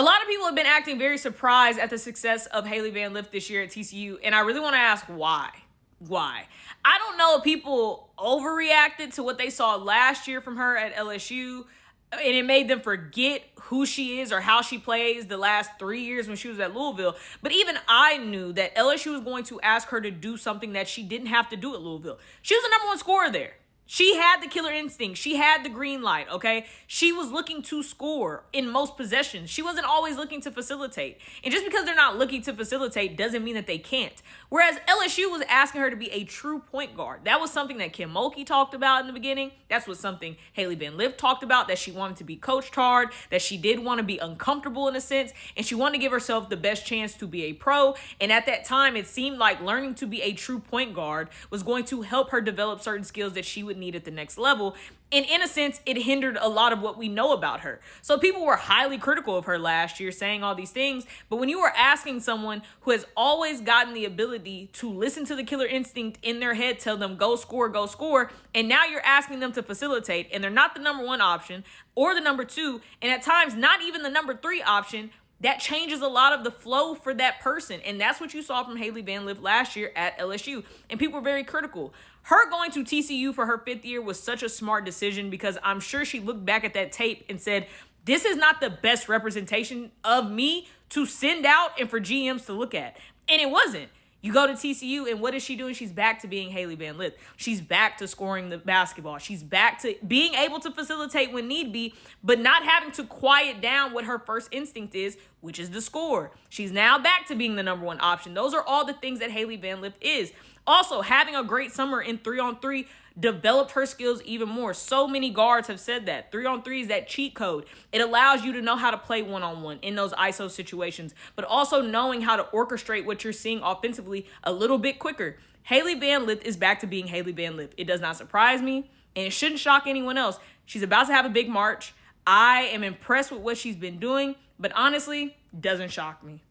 A lot of people have been acting very surprised at the success of Hailey Van Lith this year at TCU, and I really want to ask why. Why? I don't know if people overreacted to what they saw last year from her at LSU, and it made them forget who she is or how she plays the last 3 years when she was at Louisville. But even I knew that LSU was going to ask her to do something that she didn't have to do at Louisville. She was the number one scorer there. She had the killer instinct. She had the green light, okay? She was looking to score in most possessions. She wasn't always looking to facilitate. And just because they're not looking to facilitate doesn't mean that they can't. Whereas LSU was asking her to be a true point guard. That was something that Kim Mulkey talked about in the beginning. That's what something Hailey Van Lith talked about, that she wanted to be coached hard, that she did want to be uncomfortable in a sense, and she wanted to give herself the best chance to be a pro. And at that time, it seemed like learning to be a true point guard was going to help her develop certain skills that she would need at the next level. And in a sense, it hindered a lot of what we know about her. So people were highly critical of her last year, saying all these things. But when you are asking someone who has always gotten the ability to listen to the killer instinct in their head, tell them, go score, and now you're asking them to facilitate, and they're not the number one option or the number two, and at times not even the number three option, that changes a lot of the flow for that person. And that's what you saw from Hailey Van Lith last year at LSU. And people were very critical. Her going to TCU for her 5th year was such a smart decision, because I'm sure she looked back at that tape and said, this is not the best representation of me to send out and for GMs to look at. And it wasn't. You go to TCU, and what is she doing? She's back to being Hailey Van Lith. She's back to scoring the basketball. She's back to being able to facilitate when need be, but not having to quiet down what her first instinct is, which is the score. She's now back to being the number one option. Those are all the things that Hailey Van Lith is. Also, having a great summer in 3-on-3 developed her skills even more. So many guards have said that. 3-on-3 is that cheat code. It allows you to know how to play one-on-one in those ISO situations, but also knowing how to orchestrate what you're seeing offensively a little bit quicker. Hailey Van Lith is back to being Hailey Van Lith. It does not surprise me, and it shouldn't shock anyone else. She's about to have a big March. I am impressed with what she's been doing, but honestly, doesn't shock me.